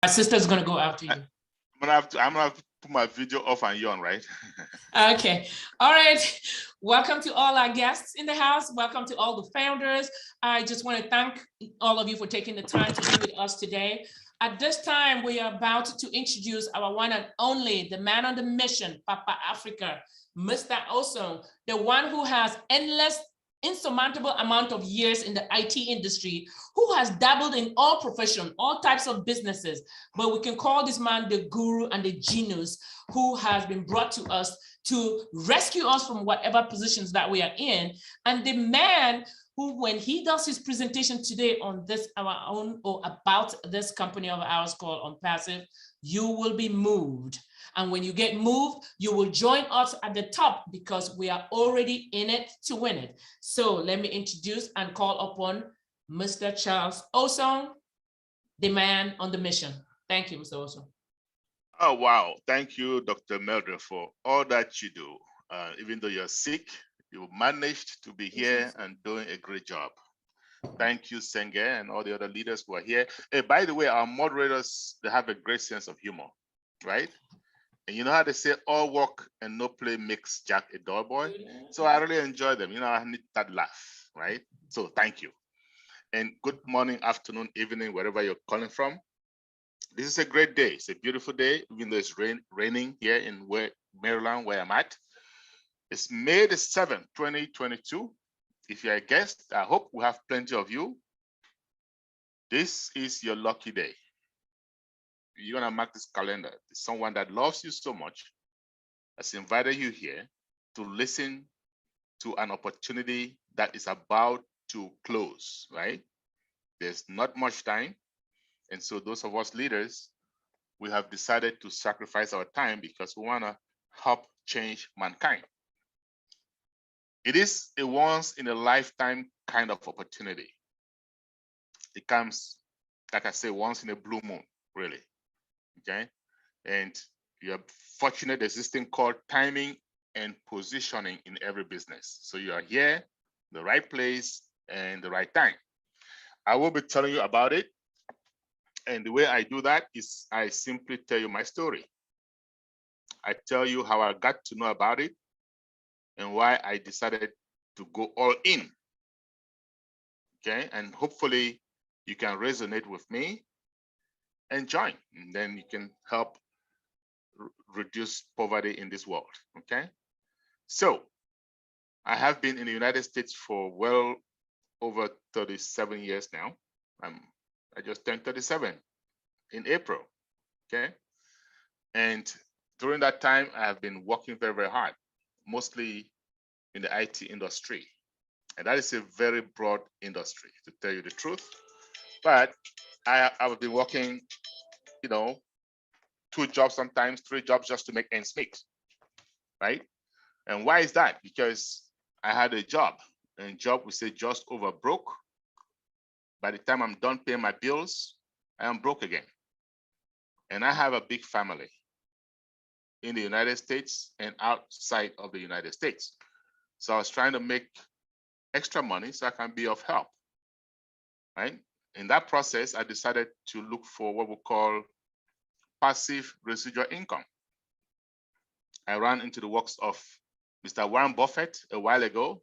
My sister's gonna go after you. I'm gonna have to put my video off and you on, right? Okay. All right. Welcome to all our guests in the house. Welcome to all the founders. I just want to thank all of you for taking the time to be with us today. At this time, we are about to introduce our one and only, the man on the mission, Papa Africa, Mr. Osong, the one who has insurmountable amount of years in the IT industry, who has dabbled in all professions, all types of businesses, but we can call this man the guru and the genius who has been brought to us to rescue us from whatever positions that we are in. And the man who, when he does his presentation today on this, our own, or about this company of ours called Onpassive, you will be moved. And when you get moved, you will join us at the top because we are already in it to win it. So let me introduce and call upon Mr. Charles Osong, the man on the mission. Thank you, Mr. Osong. Oh, wow. Thank you, Dr. Meldred, for all that you do. Even though you're sick, you managed to be here and doing a great job. Thank you, Senge, and all the other leaders who are here. Hey, by the way, our moderators, they have a great sense of humor, right? And you know how they say all work and no play makes Jack a dull boy? So I really enjoy them. You know, I need that laugh, right? So thank you. And good morning, afternoon, evening, wherever you're calling from. This is a great day. It's a beautiful day, even though it's raining here in Maryland, where I'm at. It's May the 7th, 2022. If you're a guest, I hope we have plenty of you. This is your lucky day. You're gonna mark this calendar. Someone that loves you so much has invited you here to listen to an opportunity that is about to close, right? There's not much time. And so those of us leaders, we have decided to sacrifice our time because we wanna help change mankind. It is a once in a lifetime kind of opportunity. It comes, like I say, once in a blue moon, really. Okay, and you're fortunate there's this thing called timing and positioning in every business. So you are here, the right place, and the right time. I will be telling you about it. And the way I do that is I simply tell you my story. I tell you how I got to know about it and why I decided to go all in. Okay, and hopefully you can resonate with me and join, and then you can help reduce poverty in this world. Okay, so I have been in the United States for well over 37 years now. I just turned 37 in April. Okay, and during that time I have been working very, very hard, mostly in the IT industry, and that is a very broad industry, to tell you the truth. But I've been working, you know, 2 jobs, sometimes 3 jobs, just to make ends meet, right? And why is that? Because I had a job, and job we say just over broke. By the time I'm done paying my bills, I am broke again. And I have a big family in the United States and outside of the United States. So I was trying to make extra money so I can be of help, right? In that process, I decided to look for what we call passive residual income. I ran into the works of Mr. Warren Buffett a while ago,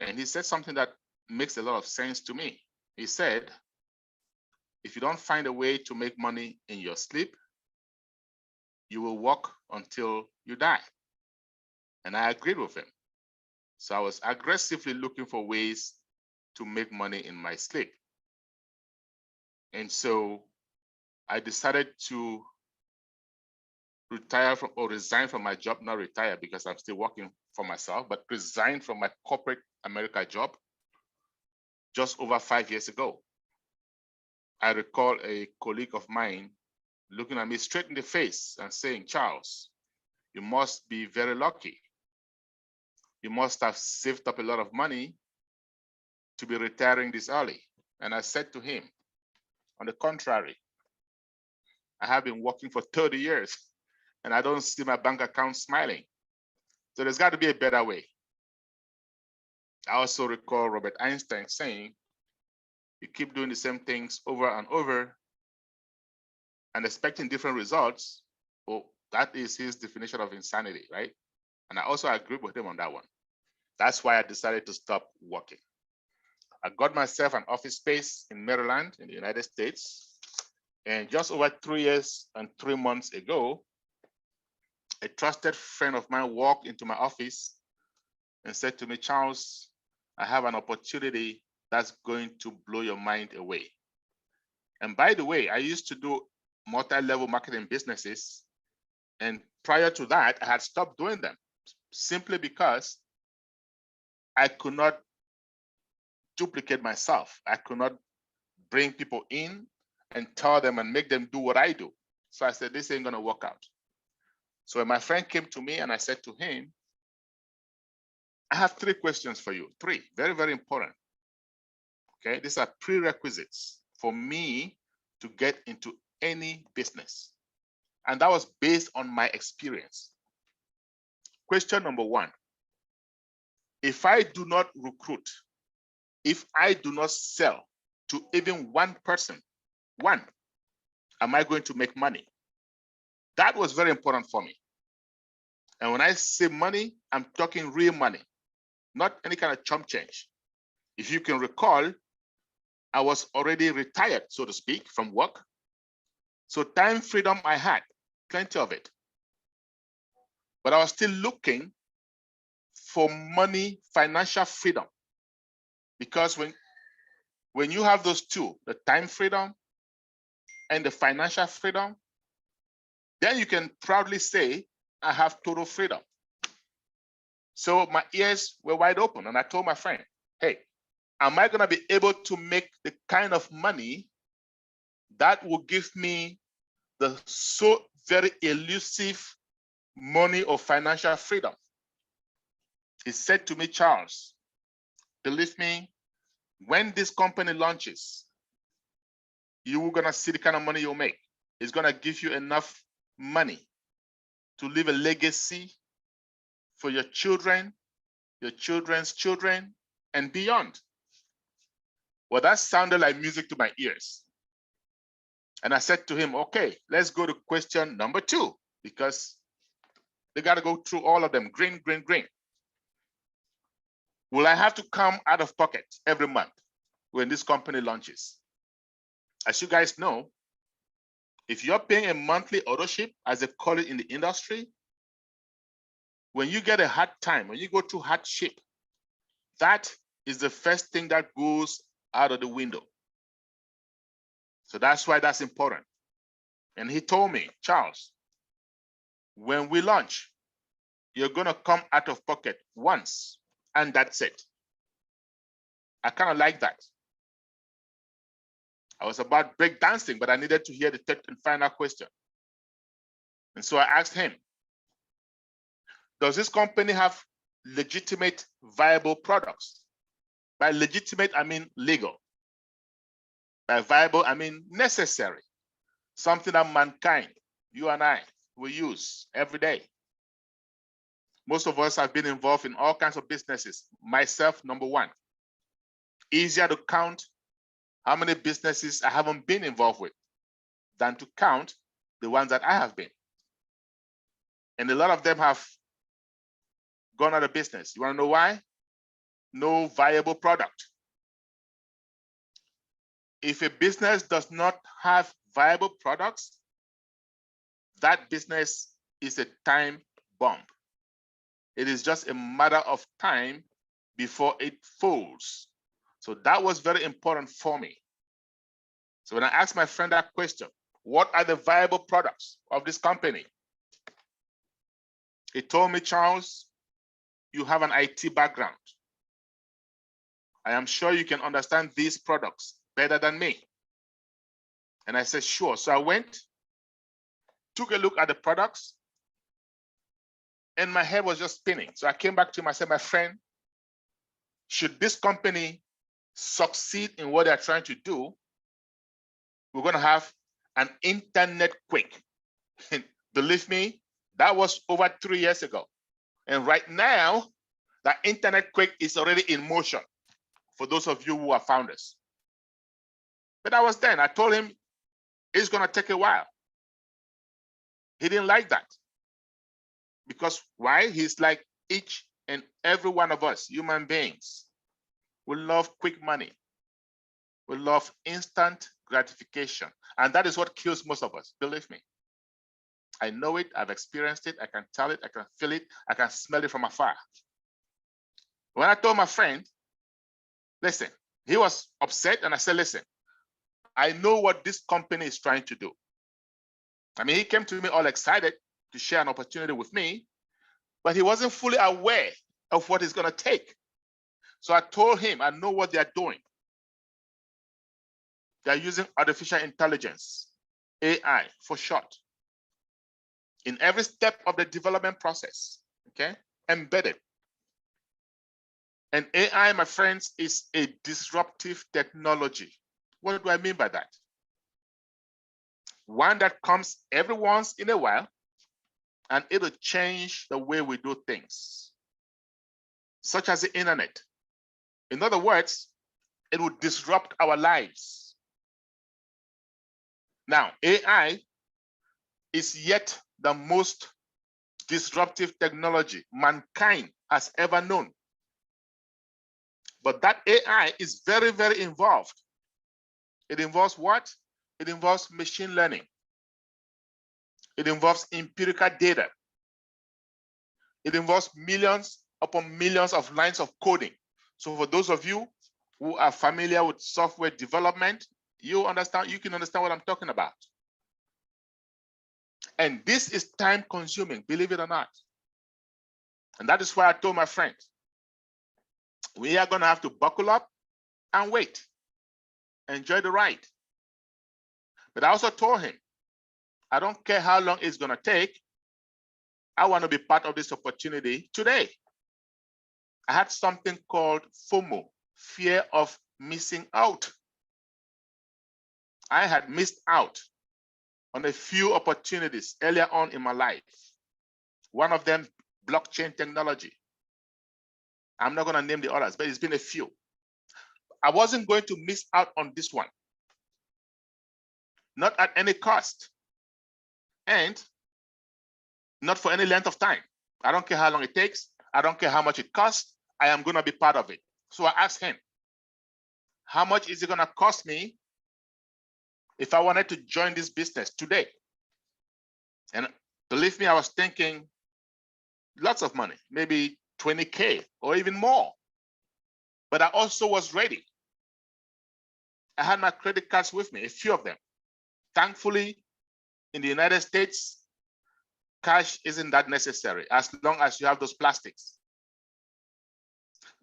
and he said something that makes a lot of sense to me. He said, if you don't find a way to make money in your sleep, you will work until you die. And I agreed with him. So I was aggressively looking for ways to make money in my sleep. And so I decided to retire from, or resign from my job, not retire because I'm still working for myself, but resign from my corporate America job just over 5 years ago. I recall a colleague of mine looking at me straight in the face and saying, Charles, you must be very lucky. You must have saved up a lot of money to be retiring this early. And I said to him, on the contrary, I have been working for 30 years and I don't see my bank account smiling. So there's got to be a better way. I also recall Robert Einstein saying, you keep doing the same things over and over, and expecting different results, well, that is his definition of insanity, right? And I also agree with him on that one. That's why I decided to stop working. I got myself an office space in Maryland in the United States. And just over 3 years and 3 months ago, a trusted friend of mine walked into my office and said to me, Charles, I have an opportunity that's going to blow your mind away. And by the way, I used to do multi-level marketing businesses. And prior to that, I had stopped doing them simply because I could not duplicate myself. I could not bring people in and tell them and make them do what I do. So I said, this ain't gonna work out. So when my friend came to me and I said to him, I have 3 questions for you. 3, very, very important. Okay, these are prerequisites for me to get into any business. And that was based on my experience. Question number 1, if I do not recruit, if I do not sell to even one person, am I going to make money? That was very important for me. And when I say money, I'm talking real money, not any kind of chump change. If you can recall, I was already retired, so to speak, from work. So time freedom I had, plenty of it. But I was still looking for money, financial freedom. Because when you have those two, the time freedom and the financial freedom, then you can proudly say, I have total freedom. So my ears were wide open and I told my friend, hey, am I gonna be able to make the kind of money that will give me the so very elusive money or financial freedom? He said to me, Charles, believe me, when this company launches, you're gonna see the kind of money you'll make. It's gonna give you enough money to leave a legacy for your children, your children's children, and beyond. Well, that sounded like music to my ears. And I said to him, okay, let's go to question number 2, because they got to go through all of them. Green, green, green. Will I have to come out of pocket every month when this company launches? As you guys know, if you're paying a monthly auto ship, as they call it in the industry, when you get a hard time, when you go through hardship, that is the first thing that goes out of the window. So that's why that's important. And he told me, Charles, when we launch, you're gonna come out of pocket once, and that's it. I kind of like that. I was about break dancing, but I needed to hear the third and final question. And so I asked him, does this company have legitimate, viable products? By legitimate, I mean legal. By viable, I mean necessary. Something that mankind, you and I, will use every day. Most of us have been involved in all kinds of businesses. Myself, number 1. Easier to count how many businesses I haven't been involved with than to count the ones that I have been. And a lot of them have gone out of business. You want to know why? No viable product. If a business does not have viable products, that business is a time bomb. It is just a matter of time before it folds. So that was very important for me. So when I asked my friend that question, what are the viable products of this company? He told me, Charles, you have an IT background. I am sure you can understand these products better than me. And I said, sure. So I went, took a look at the products, and my head was just spinning. So I came back to him, I said, my friend, should this company succeed in what they're trying to do, we're going to have an internet quake. Believe me, that was over 3 years ago. And right now, the internet quake is already in motion for those of you who are founders. But I was then, I told him, it's going to take a while. He didn't like that. Because why? He's like each and every one of us, human beings. We love quick money. We love instant gratification. And that is what kills most of us, believe me. I know it, I've experienced it, I can tell it, I can feel it, I can smell it from afar. When I told my friend, listen, he was upset, and I said, listen, I know what this company is trying to do. I mean, he came to me all excited to share an opportunity with me, but he wasn't fully aware of what it's going to take. So I told him, I know what they're doing. They're using artificial intelligence, AI for short, in every step of the development process, okay? Embedded. And AI, my friends, is a disruptive technology. What do I mean by that? One that comes every once in a while, and it'll change the way we do things, such as the internet. In other words, it will disrupt our lives. Now, AI is yet the most disruptive technology mankind has ever known. But that AI is very, very involved. It involves what? It involves machine learning. It involves empirical data. It involves millions upon millions of lines of coding. So for those of you who are familiar with software development, you can understand what I'm talking about. And this is time consuming, believe it or not. And that is why I told my friend, we are going to have to buckle up and wait. Enjoy the ride. But I also told him, I don't care how long it's going to take. I want to be part of this opportunity today. I had something called FOMO, fear of missing out. I had missed out on a few opportunities earlier on in my life. One of them, blockchain technology. I'm not going to name the others, but it's been a few. I wasn't going to miss out on this one. Not at any cost. And not for any length of time. I don't care how long it takes. I don't care how much it costs. I am going to be part of it. So I asked him, how much is it going to cost me if I wanted to join this business today? And believe me, I was thinking lots of money, maybe 20K or even more. But I also was ready. I had my credit cards with me, a few of them. Thankfully, in the United States, cash isn't that necessary as long as you have those plastics.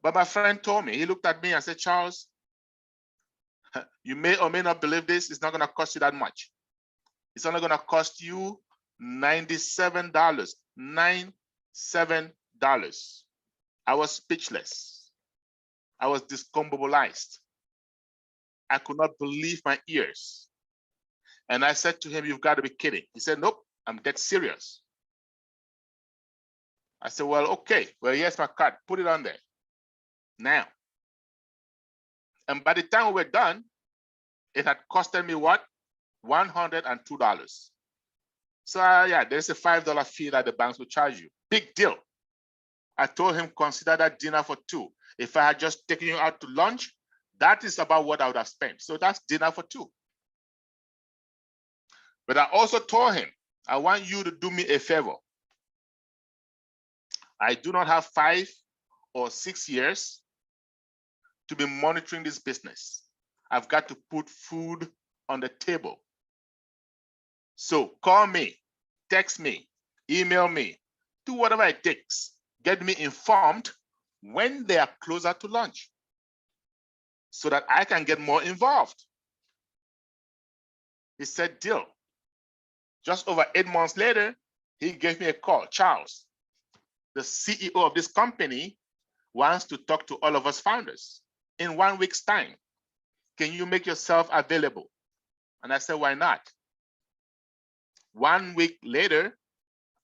But my friend told me, he looked at me and said, Charles, you may or may not believe this, it's not going to cost you that much. It's only going to cost you $97. $97. I was speechless. I was discombobulated. I could not believe my ears. And I said to him, you've got to be kidding. He said, nope, I'm dead serious. I said, well, okay. Well, here's my card. Put it on there. Now. And by the time we were done, it had costed me what? $102. So yeah, there's a $5 fee that the banks will charge you. Big deal. I told him, consider that dinner for two. If I had just taken you out to lunch, that is about what I would have spent. So that's dinner for two. But I also told him, I want you to do me a favor. I do not have 5 or 6 years to be monitoring this business. I've got to put food on the table. So call me, text me, email me, do whatever it takes. Get me informed when they are closer to lunch so that I can get more involved. He said, deal. Just over 8 months later, he gave me a call. Charles, the CEO of this company wants to talk to all of us founders in 1 week's time. Can you make yourself available? And I said, why not? 1 week later,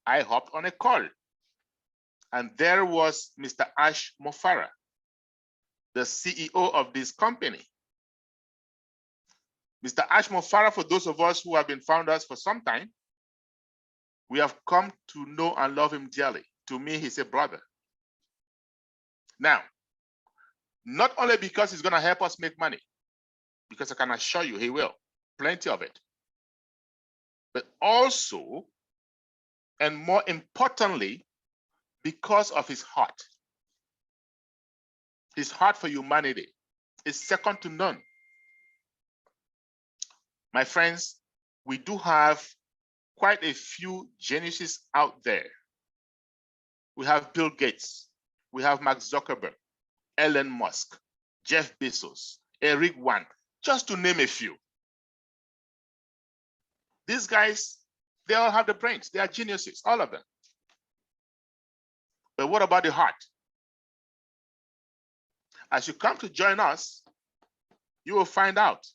I hopped on a call. And there was Mr. Ash Mofara, the CEO of this company. Mr. Ash Mofara, for those of us who have been founders for some time, We have come to know and love him dearly. To me, he's a brother. Now, not only because he's going to help us make money, because I can assure you he will, plenty of it, but also, and more importantly, because of his heart. His heart for humanity is second to none. My friends, we do have quite a few geniuses out there. We have Bill Gates, we have Mark Zuckerberg, Elon Musk, Jeff Bezos, Eric Wan, just to name a few. These guys, they all have the brains. They are geniuses, all of them. But what about the heart? As you come to join us, you will find out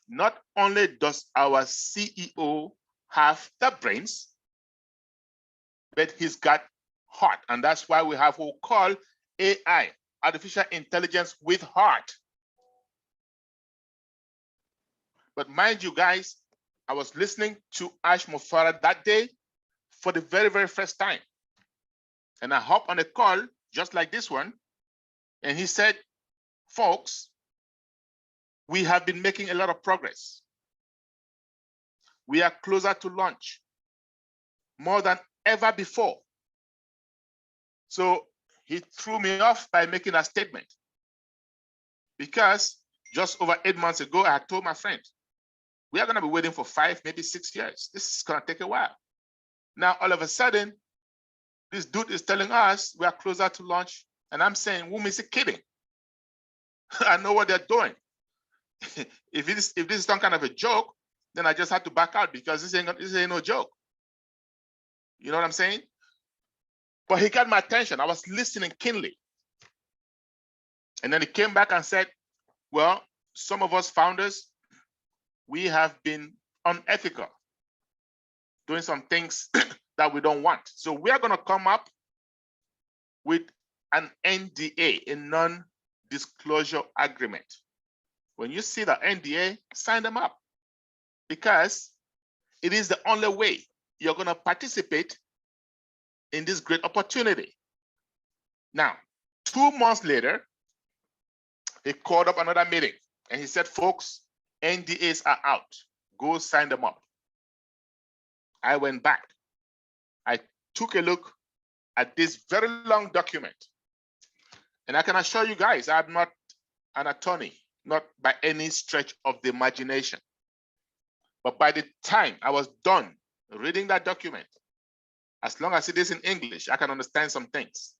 not only does our CEO have the brains, but he's got heart. And that's why we have what we call AI, artificial intelligence with heart. But mind you guys, I was listening to Ash Mofara that day for the very, very first time. And I hopped on a call just like this one. And he said, folks, we have been making a lot of progress. We are closer to launch more than ever before. So he threw me off by making a statement, because just over 8 months ago, I had told my friend, we are going to be waiting for 5, maybe 6 years. This is going to take a while. Now, all of a sudden, this dude is telling us we are closer to launch. And I'm saying, whom is he kidding? I know what they're doing. If this is some kind of a joke, then I just had to back out, because this ain't no joke. You know what I'm saying? But he got my attention. I was listening keenly. And then he came back and said, well, some of us founders, we have been unethical, doing some things that we don't want. So we are going to come up with an NDA, a non-disclosure agreement. When you see the NDA, sign them up, because it is the only way you're going to participate in this great opportunity. Now, 2 months later, he called up another meeting and he said, folks, NDAs are out. Go sign them up. I went back. I took a look at this very long document. And I can assure you guys, I'm not an attorney, not by any stretch of the imagination. But by the time I was done reading that document, as long as it is in English, I can understand some things.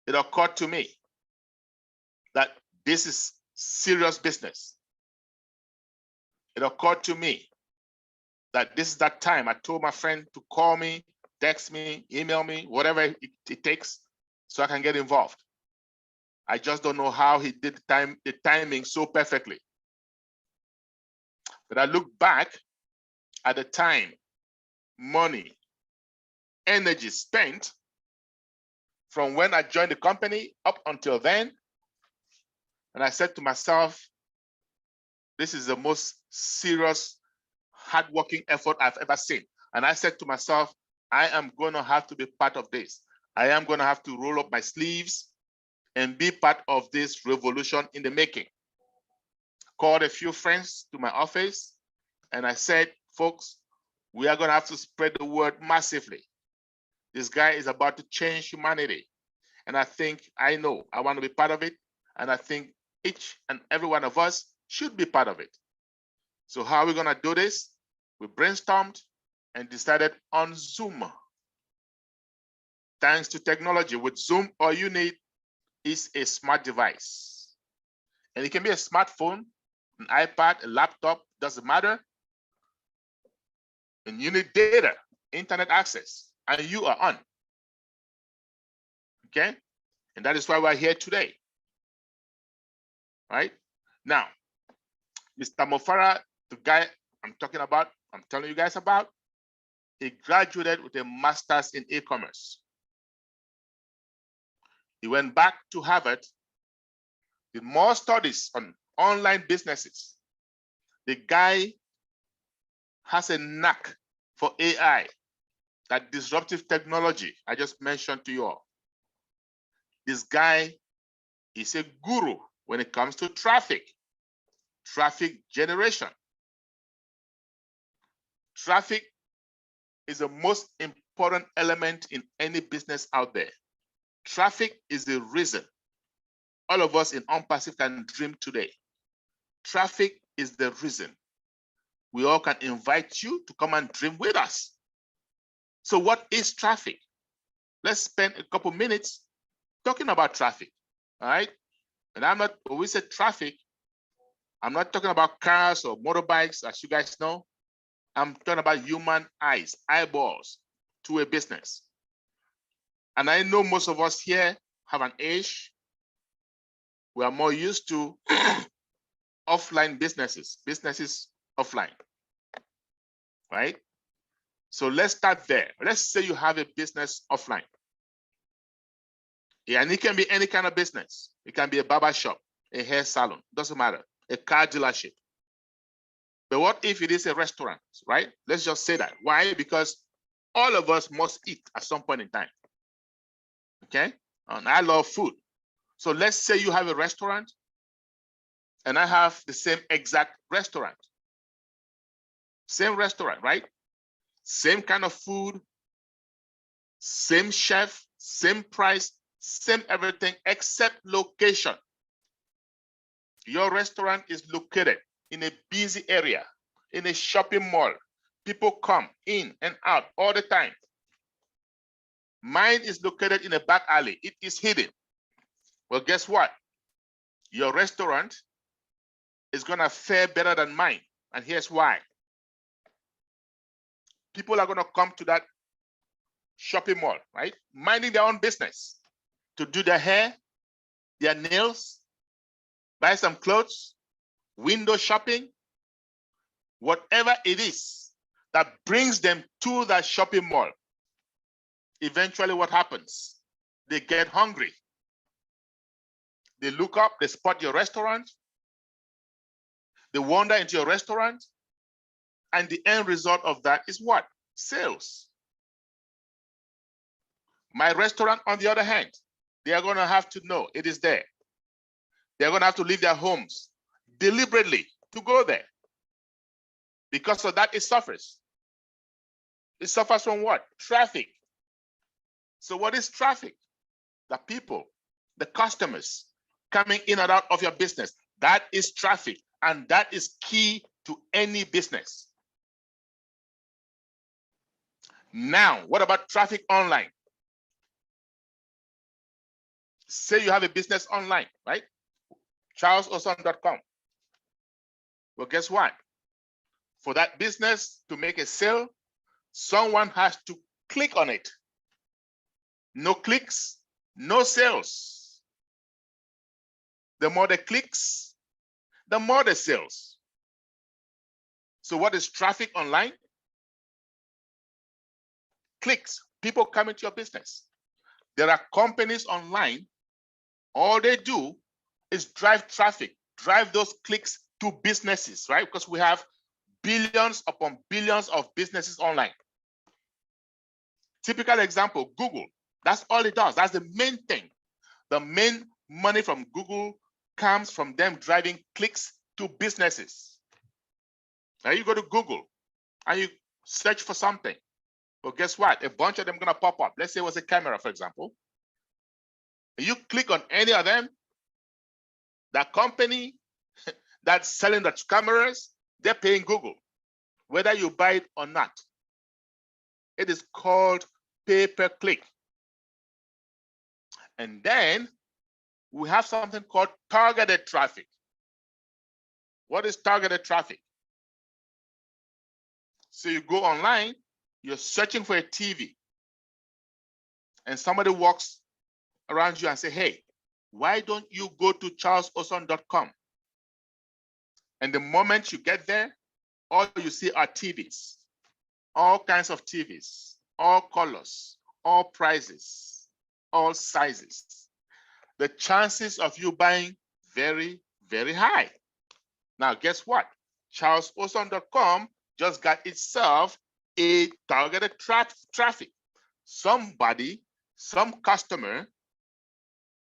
It occurred to me that this is serious business. It occurred to me that this is that time I told my friend to call me, text me, email me, whatever it takes, so I can get involved. I just don't know how he did the timing so perfectly. But I look back at the time, money, energy spent from when I joined the company up until then. And I said to myself, this is the most serious, hardworking effort I've ever seen. And I said to myself, I am going to have to be part of this. I am going to have to roll up my sleeves and be part of this revolution in the making. Called a few friends to my office, and I said, folks, we are going to have to spread the word massively. This guy is about to change humanity. And I think, I know, I want to be part of it. And I think each and every one of us should be part of it. So how are we going to do this? We brainstormed and decided on Zoom. Thanks to technology, with Zoom, all you need is a smart device. And it can be a smartphone, an iPad, a laptop, doesn't matter. And you need data, internet access, and you are on. Okay? And that is why we're here today. Right? Now, Mr. Mofara, the guy I'm talking about, I'm telling you guys about, he graduated with a master's in e-commerce. He went back to Harvard, did more studies on online businesses. The guy has a knack for AI, that disruptive technology I just mentioned to you all. This guy is a guru when it comes to traffic generation. Traffic is the most important element in any business out there. Traffic is the reason all of us in Onpassive can dream today. Traffic is the reason we all can invite you to come and dream with us. So what is traffic? Let's spend a couple minutes talking about traffic, all right? And when we say traffic, I'm not talking about cars or motorbikes, as you guys know. I'm talking about human eyes, eyeballs to a business. And I know most of us here have an age. We are more used to offline businesses offline, right? So let's start there. Let's say you have a business offline. Yeah, and it can be any kind of business. It can be a barber shop, a hair salon, doesn't matter, a car dealership. But what if it is a restaurant, right? Let's just say that. Why? Because all of us must eat at some point in time. Okay? And I love food. So let's say you have a restaurant and I have the same exact restaurant. Same restaurant, right? Same kind of food, same chef, same price, same everything except location. Your restaurant is located in a busy area, in a shopping mall. People come in and out all the time. Mine is located in a back alley. It is hidden. Well, guess what? Your restaurant is gonna fare better than mine. And here's why. People are gonna come to that shopping mall, right? Minding their own business to do their hair, their nails, buy some clothes, window shopping, whatever it is that brings them to that shopping mall. Eventually what happens? They get hungry. They look up, they spot your restaurant, they wander into your restaurant, and the end result of that is what? Sales. My restaurant, on the other hand, they are going to have to know it is there. They're going to have to leave their homes deliberately to go there. Because of that, it suffers. It suffers from what? Traffic. So what is traffic? The people, the customers coming in and out of your business. That is traffic, and that is key to any business. Now, what about traffic online? Say you have a business online, right? charlsoson.com. Well, guess what? For that business to make a sale, someone has to click on it. No clicks, no sales. The more the clicks, the more the sales. So what is traffic online? Clicks, people coming to your business. There are companies online, all they do is drive traffic, drive those clicks to businesses, right? Because we have billions upon billions of businesses online. Typical example, Google. That's all it does. That's the main thing. The main money from Google comes from them driving clicks to businesses. Now you go to Google and you search for something. Well, guess what? A bunch of them are going to pop up. Let's say it was a camera, for example. You click on any of them, that company that's selling the cameras, they're paying Google, whether you buy it or not. It is called pay-per-click. And then we have something called targeted traffic. What is targeted traffic? So you go online, you're searching for a TV, and somebody walks around you and say, hey, why don't you go to charlsoson.com? And the moment you get there, all you see are TVs, all kinds of TVs, all colors, all prices, all sizes. The chances of you buying very, very high. Now, guess what? charlsoson.com just got itself a targeted traffic. Somebody, some customer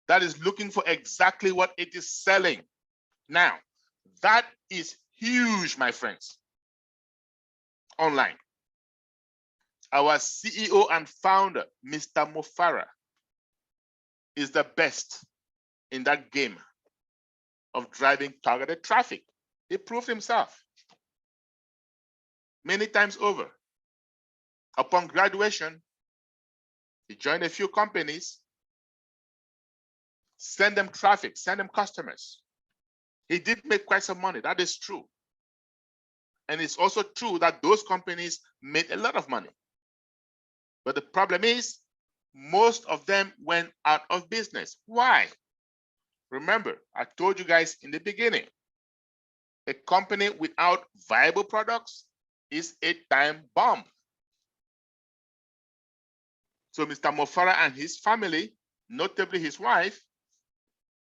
that is looking for exactly what it is selling. Now, that is huge, my friends. Online. Our CEO and founder, Mr. Mofara, is the best in that game of driving targeted traffic. He proved himself many times over. Upon graduation, he joined a few companies, send them traffic, send them customers. He did make quite some money, that is true. And it's also true that those companies made a lot of money. But the problem is, most of them went out of business. Why? Remember, I told you guys in the beginning, a company without viable products is a time bomb. So Mr. Mofara and his family, notably his wife,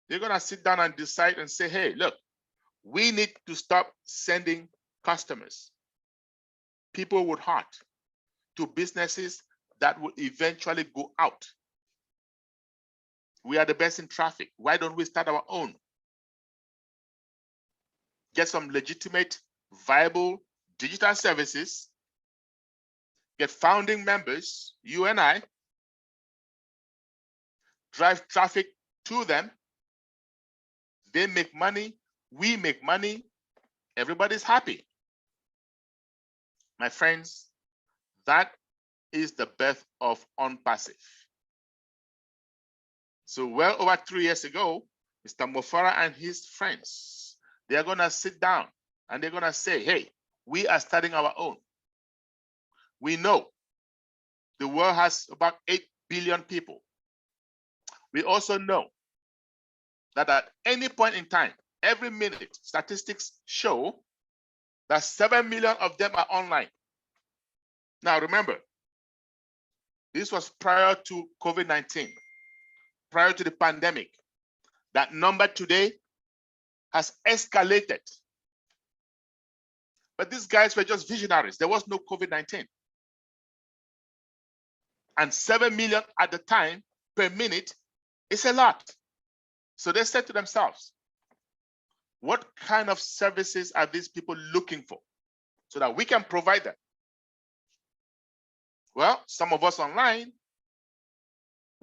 they're gonna sit down and decide and say, hey, look, we need to stop sending customers, people with heart, to businesses that will eventually go out. We are the best in traffic. Why don't we start our own? Get some legitimate, viable digital services, get founding members, you and I, drive traffic to them. They make money, we make money, everybody's happy. My friends, that is the birth of Onpassive. So well over 3 years ago, Mr. Mofara and his friends, they are gonna sit down and they're gonna say, hey, we are starting our own. We know the world has about 8 billion people. We also know that at any point in time, every minute, statistics show that 7 million of them are online. Now remember, this was prior to COVID-19, prior to the pandemic. That number today has escalated. But these guys were just visionaries. There was no COVID-19. And 7 million at the time per minute is a lot. So they said to themselves, what kind of services are these people looking for so that we can provide them? Well, some of us online,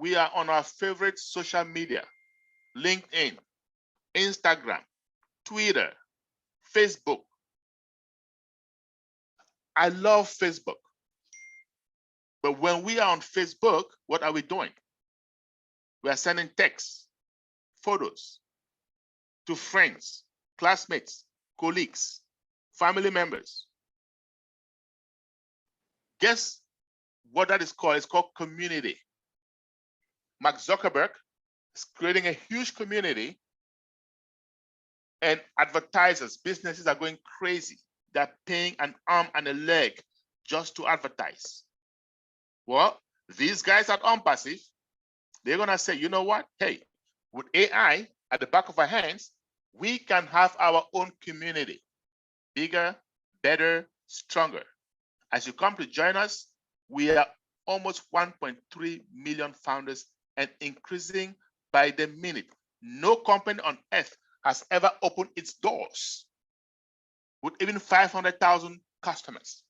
we are on our favorite social media, LinkedIn, Instagram, Twitter, Facebook. I love Facebook. But when we are on Facebook, what are we doing? We are sending texts, photos to friends, classmates, colleagues, family members. Guess what that is called? It's called community. Mark Zuckerberg is creating a huge community, and advertisers, businesses are going crazy. They're paying an arm and a leg just to advertise. Well, these guys at Onpassive, they're gonna say, you know what? Hey, with AI at the back of our hands, we can have our own community, bigger, better, stronger. As you come to join us, we are almost 1.3 million founders and increasing by the minute. No company on earth has ever opened its doors with even 500,000 customers.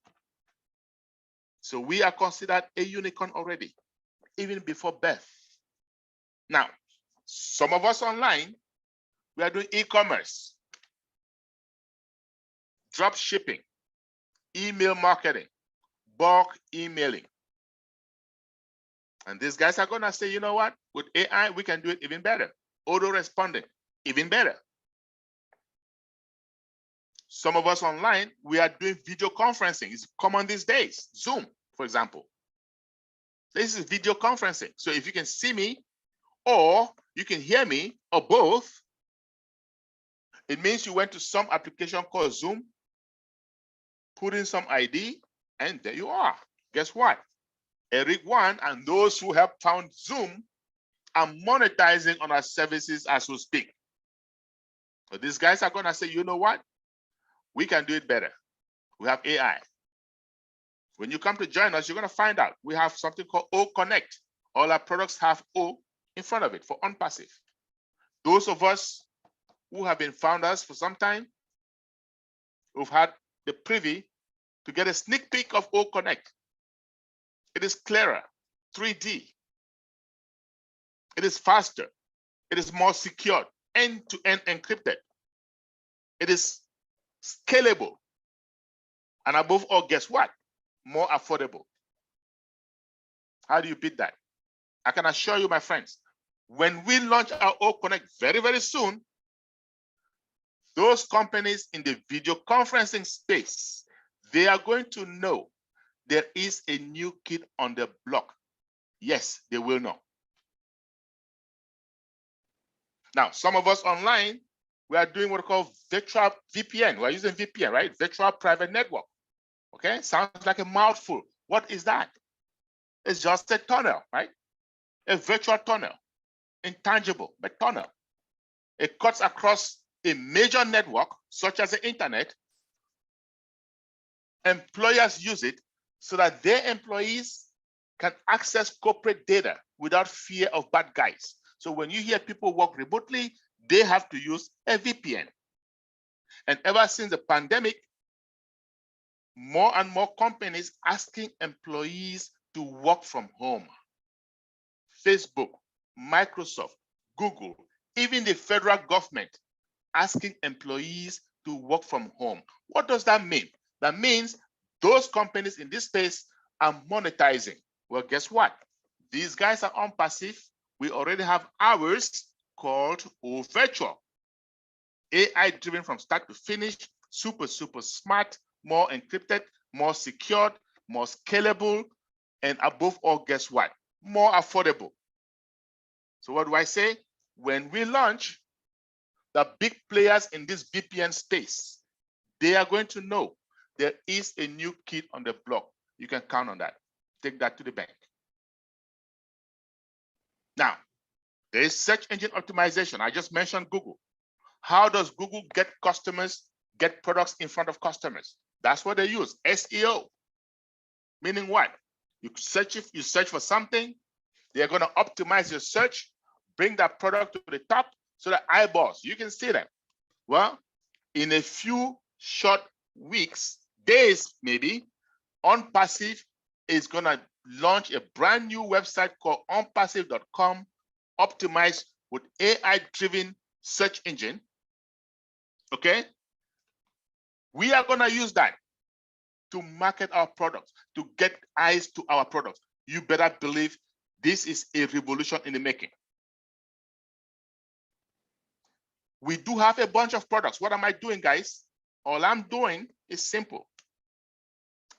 So we are considered a unicorn already, even before birth. Now, some of us online, we are doing e-commerce, drop shipping, email marketing, bulk emailing. And these guys are gonna say, you know what? With AI, we can do it even better. Auto responding, even better. Some of us online, we are doing video conferencing. It's common these days. Zoom, for example. This is video conferencing. So if you can see me, or you can hear me, or both, it means you went to some application called Zoom, put in some ID, and there you are. Guess what? Eric Wan and those who have found Zoom are monetizing on our services as we speak. So these guys are gonna say, you know what? We can do it better. We have AI. When you come to join us, you're going to find out we have something called O Connect. All our products have O in front of it for Onpassive. Those of us who have been founders for some time, who've had the privy to get a sneak peek of O Connect. It is clearer, 3D. It is faster. It is more secure, end-to-end encrypted. It is scalable. And above all, guess what? More affordable. How do you beat that? I can assure you, my friends, when we launch our O Connect very, very soon, those companies in the video conferencing space, they are going to know there is a new kid on the block. Yes, they will know. Now, some of us online, we are doing what we call virtual VPN. We're using VPN, right? Virtual private network. Okay, sounds like a mouthful. What is that? It's just a tunnel, right? A virtual tunnel, intangible, but tunnel. It cuts across a major network, such as the internet. Employers use it so that their employees can access corporate data without fear of bad guys. So when you hear people work remotely, they have to use a VPN. And ever since the pandemic, more and more companies asking employees to work from home. Facebook, Microsoft, Google, even the federal government asking employees to work from home. What does that mean? That means those companies in this space are monetizing. Well, guess what? These guys are Onpassive. We already have ours called O Virtual. AI driven from start to finish, super, super smart, more encrypted, more secured, more scalable, and above all, guess what? More affordable. So what do I say? When we launch, the big players in this VPN space, they are going to know there is a new kid on the block. You can count on that. Take that to the bank. Now, there is search engine optimization. I just mentioned Google. How does Google get customers, get products in front of customers? That's what they use, SEO. Meaning what? You search for something, they're going to optimize your search, bring that product to the top so that eyeballs, you can see them. Well, in a few short weeks, days maybe, Onpassive is going to launch a brand new website called onpassive.com, optimized with AI-driven search engine. Okay? We are going to use that to market our products, to get eyes to our products. You better believe this is a revolution in the making. We do have a bunch of products. What am I doing, guys? All I'm doing is simple.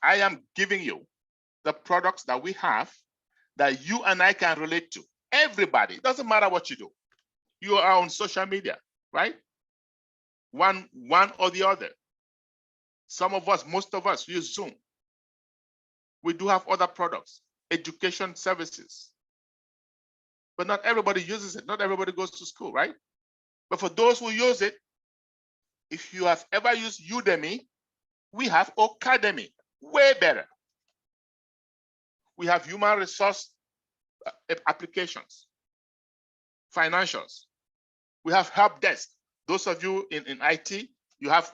I am giving you the products that we have that you and I can relate to. Everybody, it doesn't matter what you do. You are on social media, right? One or the other. Some of us, most of us use Zoom. We do have other products, education services. But not everybody uses it. Not everybody goes to school, right? But for those who use it, if you have ever used Udemy, we have Academy, way better. We have human resource applications, financials. We have help desk. Those of you in IT, you have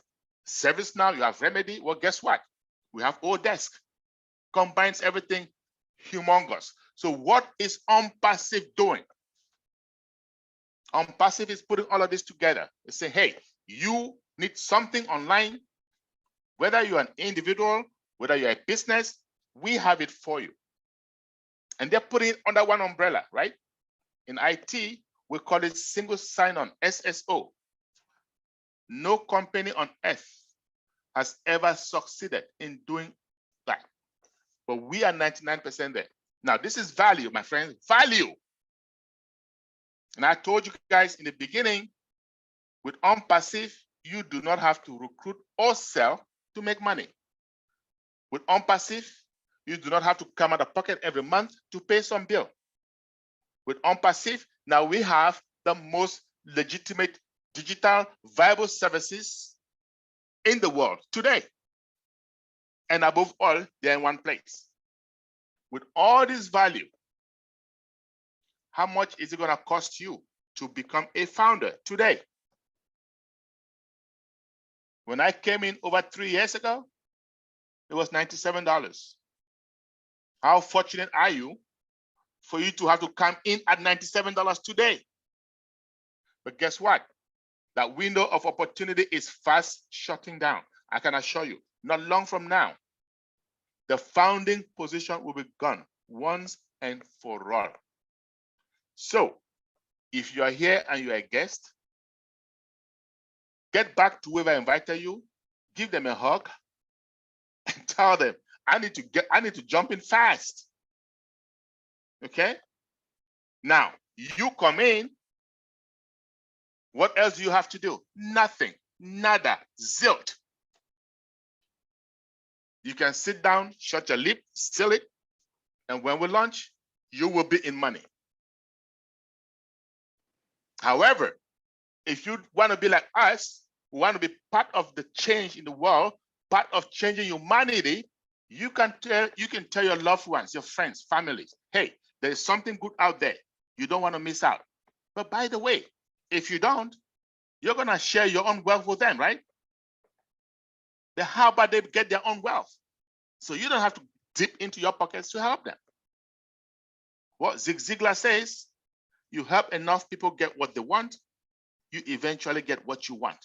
ServiceNow, you have Remedy. Well, guess what? We have Odesk. Combines everything humongous. So what is Onpassive doing? Onpassive is putting all of this together. They say, hey, you need something online, whether you're an individual, whether you're a business, we have it for you. And they're putting it under one umbrella, right? In IT, we call it single sign-on, SSO. No company on earth has ever succeeded in doing that. But we are 99% there. Now, this is value, my friends, value. And I told you guys in the beginning, with Onpassive, you do not have to recruit or sell to make money. With Onpassive, you do not have to come out of pocket every month to pay some bill. With Onpassive, now we have the most legitimate digital viable services in the world today. And above all, they're in one place. With all this value, how much is it going to cost you to become a founder today? When I came in over 3 years ago, it was $97. How fortunate are you for you to have to come in at $97 today? But guess what? That window of opportunity is fast shutting down. I can assure you, not long from now, the founding position will be gone once and for all. So if you are here and you are a guest, get back to whoever invited you, give them a hug, and tell them, I need to jump in fast. Okay? Now, you come in, what else do you have to do? Nothing, nada, zilch. You can sit down, shut your lip, seal it, and when we launch, you will be in money. However, if you want to be like us, who want to be part of the change in the world, part of changing humanity, you can tell your loved ones, your friends, families, hey, there is something good out there. You don't want to miss out. But by the way, if you don't, you're going to share your own wealth with them, right? Then how about they get their own wealth? So you don't have to dip into your pockets to help them. What Zig Ziglar says, you help enough people get what they want, you eventually get what you want.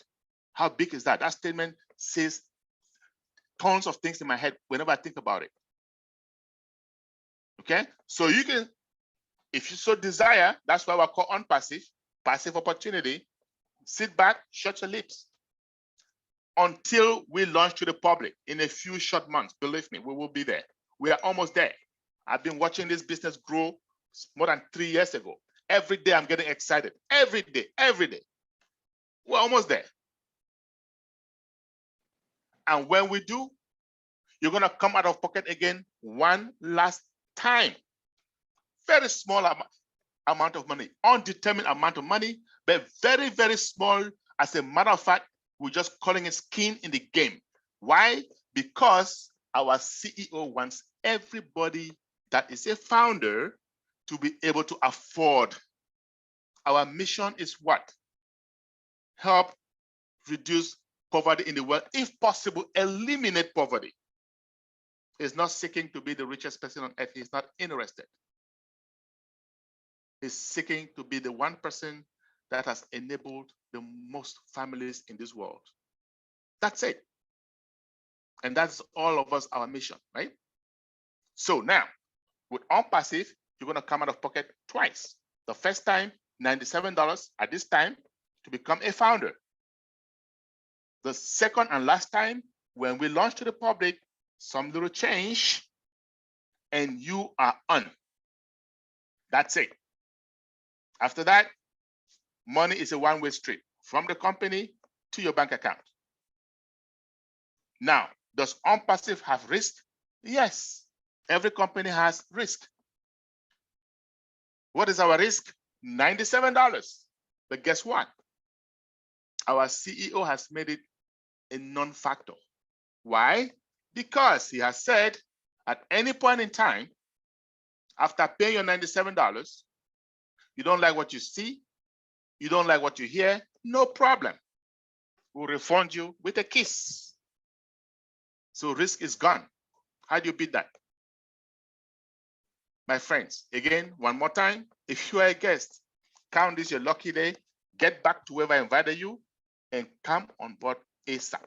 How big is that? That statement says tons of things in my head whenever I think about it. Okay, so you can, if you so desire, that's why we're called Onpassive, passive opportunity. Sit back, shut your lips until we launch to the public in a few short months. Believe me, we will be there. We are almost there. I've been watching this business grow more than 3 years ago. Every day I'm getting excited. Every day, every day. We're almost there. And when we do, you're going to come out of pocket again one last time. Very small amount of money, undetermined amount of money, but very, very small. As a matter of fact, we're just calling it skin in the game. Why? Because our CEO wants everybody that is a founder to be able to afford. Our mission is what? Help reduce poverty in the world. If possible, eliminate poverty. He's not seeking to be the richest person on earth. He's not interested. He's seeking to be the one person that has enabled the most families in this world. That's it. And that's all of us, our mission, right? So now, with Onpassive, you're going to come out of pocket twice. The first time, $97 at this time to become a founder. The second and last time, when we launch to the public, some little change, and you are on. That's it. After that, money is a one-way street from the company to your bank account. Now, does Onpassive have risk? Yes, every company has risk. What is our risk? $97. But guess what? Our CEO has made it a non-factor. Why? Because he has said at any point in time, after paying your $97, you don't like what you see, you don't like what you hear, no problem. We'll refund you with a kiss. So risk is gone. How do you beat that? My friends, again, one more time, if you are a guest, count this your lucky day, get back to whoever invited you, and come on board ASAP.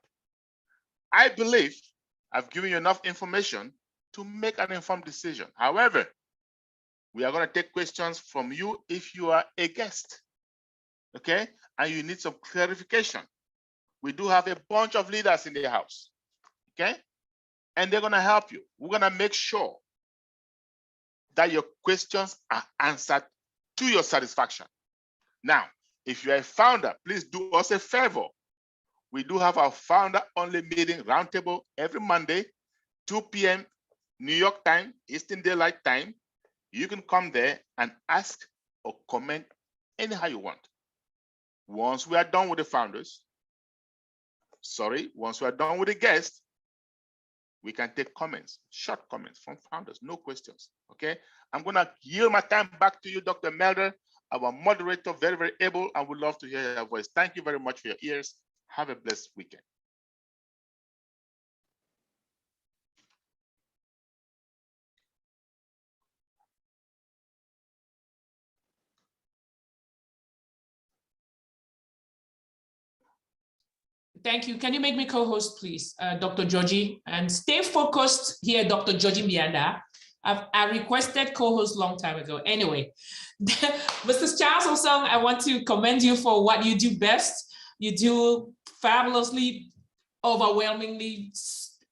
I believe I've given you enough information to make an informed decision. However, we are going to take questions from you if you are a guest, okay? And you need some clarification. We do have a bunch of leaders in the house, okay? And they're going to help you. We're going to make sure that your questions are answered to your satisfaction. Now, if you're a founder, please do us a favor. We do have our founder-only meeting roundtable every Monday, 2 p.m. New York time, Eastern Daylight Time. You can come there and ask or comment anyhow you want. Once we are done with the founders, once we are done with the guests, We can take comments, short comments from founders, no questions, okay? I'm gonna yield my time back to you, Dr. Melder, our moderator, very, very able, and would love to hear your voice. Thank you very much for your ears. Have a blessed weekend. Thank you. Can you make me co-host, please, Dr. Georgie? And stay focused here, Dr. Georgie Mianda. I requested co-host long time ago. Anyway, Mr. Charles Osong, I want to commend you for what you do best. You do fabulously, overwhelmingly.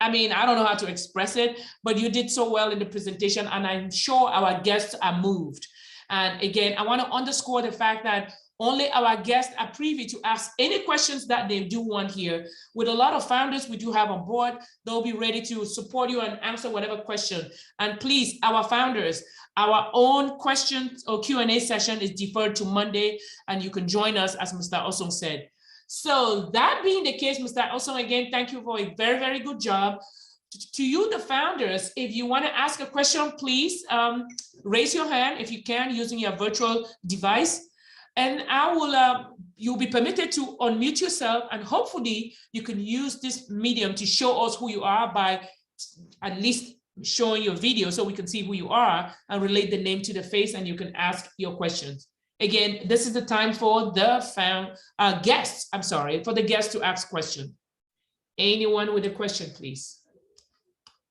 I mean, I don't know how to express it, but you did so well in the presentation, and I'm sure our guests are moved. And again, I want to underscore the fact that only our guests are privy to ask any questions that they do want here. With a lot of founders we do have on board, they'll be ready to support you and answer whatever question. And please, our founders, our own questions or Q&A session is deferred to Monday, and you can join us, as Mr. Osong said. So that being the case, Mr. Osong, again, thank you for a very, very good job. To you, the founders, if you want to ask a question, please raise your hand if you can using your virtual device. And I will, you'll be permitted to unmute yourself, and hopefully you can use this medium to show us who you are by at least showing your video so we can see who you are and relate the name to the face, and you can ask your questions. Again, this is the time for the guests, I'm sorry, for the guests to ask questions. Anyone with a question, please?